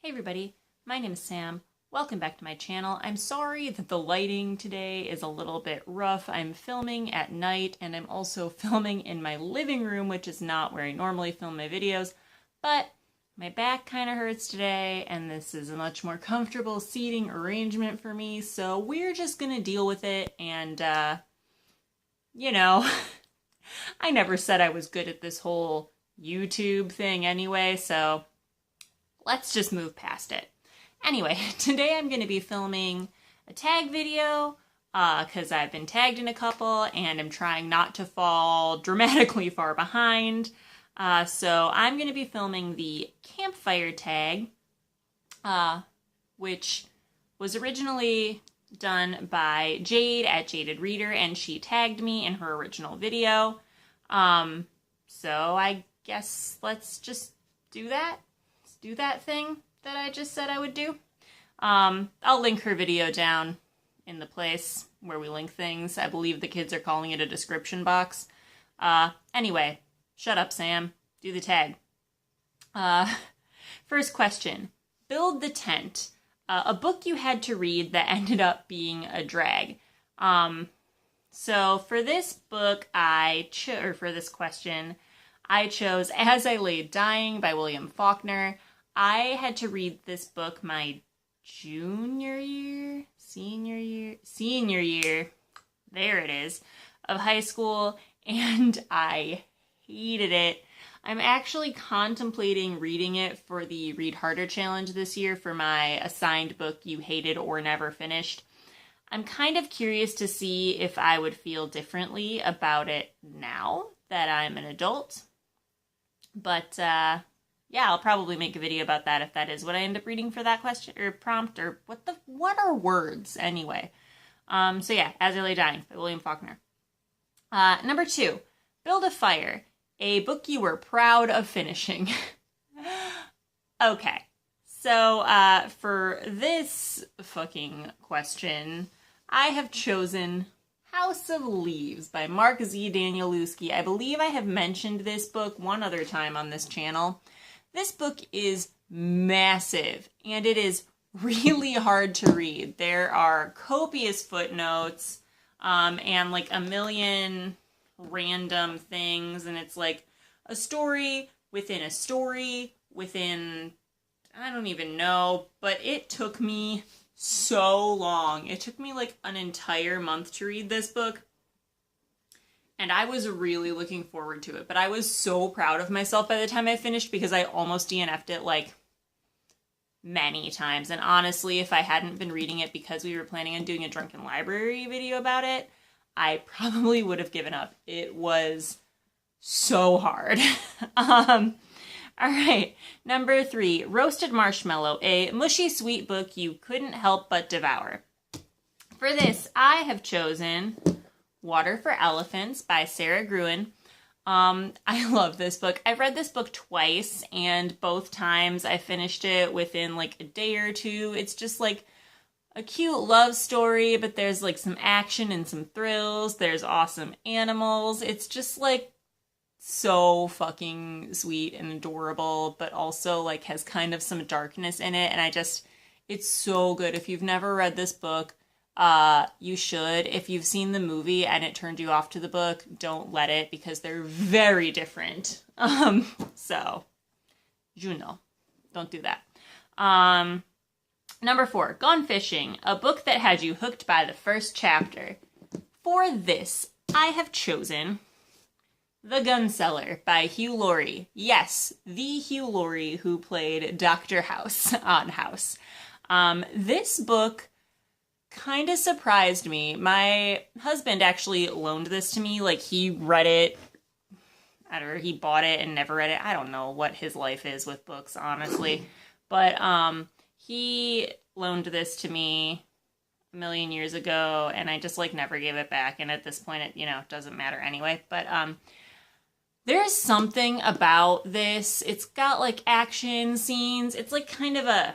Hey everybody, my name is Sam. Welcome back to my channel. I'm sorry that the lighting today is a little bit rough. I'm filming at night and I'm also filming in my living room, which is not where I normally film my videos, but my back kind of hurts today and this is a much more comfortable seating arrangement for me, so we're just gonna deal with it and, you know, I never said I was good at this whole YouTube thing anyway, so let's just move past it. Anyway, today I'm going to be filming a tag video because I've been tagged in a couple and I'm trying not to fall dramatically far behind. So I'm going to be filming the Campfire Tag, which was originally done by Jade at Jaded Reader, and she tagged me in her original video. So I guess let's just do that. Do that thing that I just said I would do. I'll link her video down in the place where we link things. I believe the kids are calling it a description box. Anyway, shut up, Sam. Do the tag. First question. Build the Tent. A book you had to read that ended up being a drag. So for this book, for this question, I chose As I Lay Dying by William Faulkner. I had to read this book my senior year, there it is, of high school, and I hated it. I'm actually contemplating reading it for the Read Harder Challenge this year for my assigned book you hated or never finished. I'm kind of curious to see if I would feel differently about it now that I'm an adult. But, yeah, I'll probably make a video about that if that is what I end up reading for that question, or prompt, or what are words, anyway? So yeah, As I Lay Dying by William Faulkner. Number 2, Build a Fire, a book you were proud of finishing. Okay, so, for this fucking question, I have chosen House of Leaves by Mark Z. Danielewski. I believe I have mentioned this book one other time on this channel. This book is massive, and it is really hard to read. There are copious footnotes, and like a million random things, and it's like a story within a story within, I don't even know, but it took me so long. It took me like an entire month to read this book. And I was really looking forward to it. But I was so proud of myself by the time I finished because I almost DNF'd it like many times. And honestly, if I hadn't been reading it because we were planning on doing a drunken library video about it, I probably would have given up. It was so hard. All right, number 3, Roasted Marshmallow, a mushy sweet book you couldn't help but devour. For this, I have chosen Water for Elephants by Sarah Gruen. I love this book. I've read this book twice, and both times I finished it within like a day or two. It's just like a cute love story, but there's like some action and some thrills. There's awesome animals. It's just like so fucking sweet and adorable, but also like has kind of some darkness in it, and it's so good. If you've never read this book, you should. If you've seen the movie and it turned you off to the book, don't let it, because they're very different. So, don't do that. Number 4, Gone Fishing, a book that had you hooked by the first chapter. For this, I have chosen The Gunseller by Hugh Laurie. Yes, the Hugh Laurie who played Dr. House on House. This book kind of surprised me. My husband actually loaned this to me. Like, he read it, I don't know, he bought it and never read it. I don't know what his life is with books, honestly. But he loaned this to me a million years ago, and I just, like, never gave it back. And at this point, it, doesn't matter anyway. But there's something about this. It's got, like, action scenes. It's, like, kind of a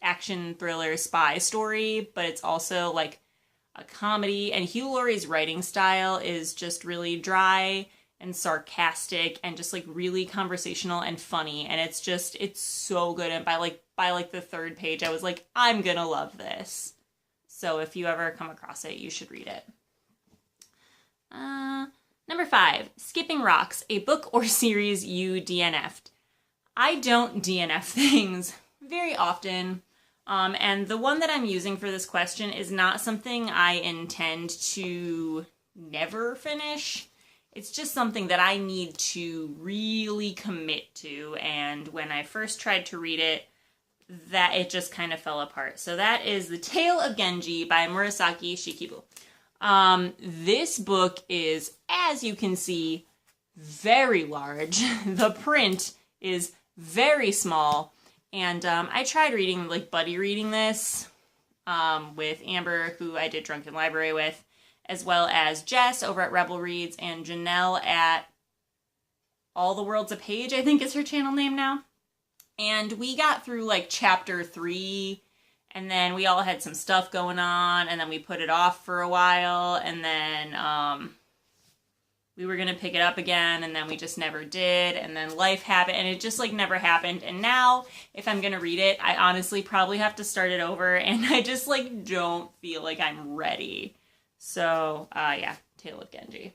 action thriller spy story, but it's also like a comedy, and Hugh Laurie's writing style is just really dry and sarcastic and just like really conversational and funny. And it's so good. And by the third page, I was like, I'm gonna love this. So if you ever come across it, you should read it. Number 5, Skipping Rocks, a book or series you DNF'd. I don't DNF things very often. And the one that I'm using for this question is not something I intend to never finish. It's just something that I need to really commit to. And when I first tried to read it, that it just kind of fell apart. So that is The Tale of Genji by Murasaki Shikibu. This book is, as you can see, very large. The print is very small. And I tried reading, buddy reading this with Amber, who I did Drunken Library with, as well as Jess over at Rebel Reads and Janelle at All the World's a Page, I think is her channel name now. And we got through chapter 3, and then we all had some stuff going on, and then we put it off for a while, and then we were going to pick it up again, and then we just never did, and then life happened, and it just never happened. And now, if I'm going to read it, I honestly probably have to start it over, and I just don't feel like I'm ready. So, yeah, Tale of Genji.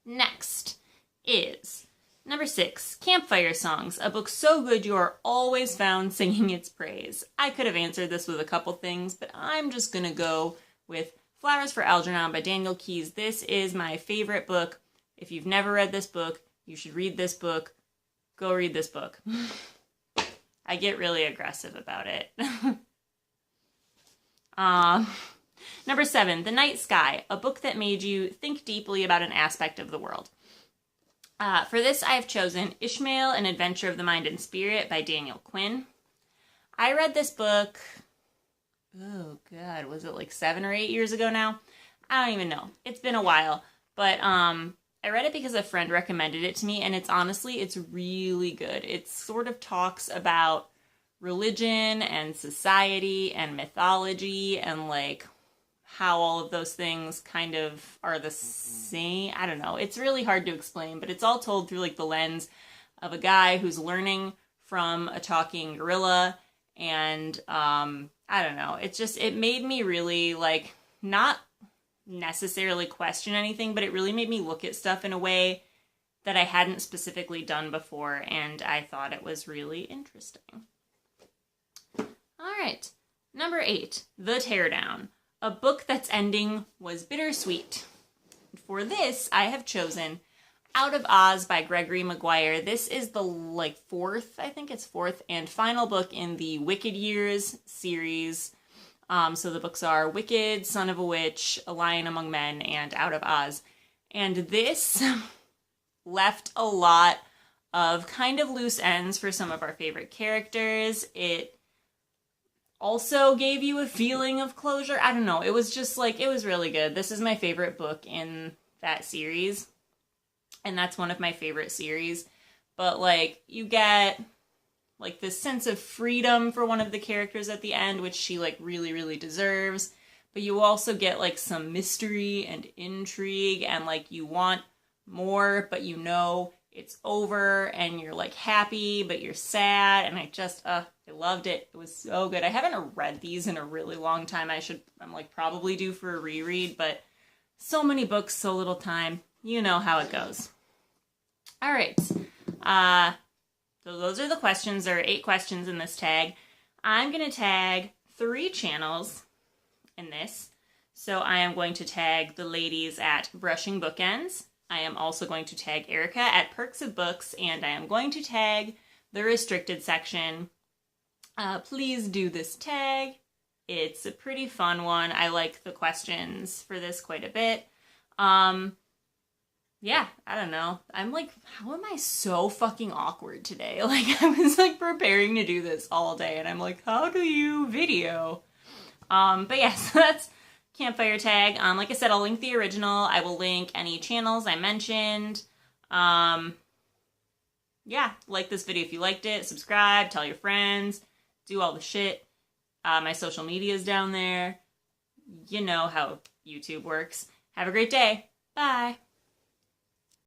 Next is number 6, Campfire Songs, a book so good you are always found singing its praise. I could have answered this with a couple things, but I'm just gonna go with Flowers for Algernon by Daniel Keyes. This is my favorite book. If you've never read this book, you should read this book. Go read this book. I get really aggressive about it. Number 7, The Night Sky, a book that made you think deeply about an aspect of the world. For this, I have chosen Ishmael, An Adventure of the Mind and Spirit by Daniel Quinn. I read this book, oh God, was it 7 or 8 years ago now? I don't even know. It's been a while. But I read it because a friend recommended it to me, and it's really good. It sort of talks about religion and society and mythology and how all of those things kind of are the same. I don't know. It's really hard to explain, but it's all told through the lens of a guy who's learning from a talking gorilla. And I don't know. It made me really not necessarily question anything, but it really made me look at stuff in a way that I hadn't specifically done before. And I thought it was really interesting. All right. Number 8, The Teardown. A book that's ending was bittersweet. For this, I have chosen Out of Oz by Gregory Maguire. This is the fourth and final book in the Wicked Years series. So the books are Wicked, Son of a Witch, A Lion Among Men, and Out of Oz. And this left a lot of kind of loose ends for some of our favorite characters. It also gave you a feeling of closure. I don't know. It was just it was really good. This is my favorite book in that series. And that's one of my favorite series. But you get this sense of freedom for one of the characters at the end, which she really, really deserves. But you also get some mystery and intrigue, and you want more, but it's over, and you're happy, but you're sad. And I loved it. It was so good. I haven't read these in a really long time. I'm probably due for a reread, but so many books, so little time. You know how it goes. All right. So those are the questions. There are 8 questions in this tag. I'm going to tag 3 channels in this. So I am going to tag the ladies at Brushing Bookends. I am also going to tag Erica at Perks of Books, and I am going to tag the restricted section. Please do this tag. It's a pretty fun one. I like the questions for this quite a bit. Yeah, I don't know. I'm how am I so fucking awkward today? I was preparing to do this all day, and I'm how do you video? But yeah, so that's Campfire Tag. Like I said, I'll link the original. I will link any channels I mentioned. Yeah, like this video if you liked it. Subscribe, tell your friends, do all the shit. My social media is down there. You know how YouTube works. Have a great day. Bye.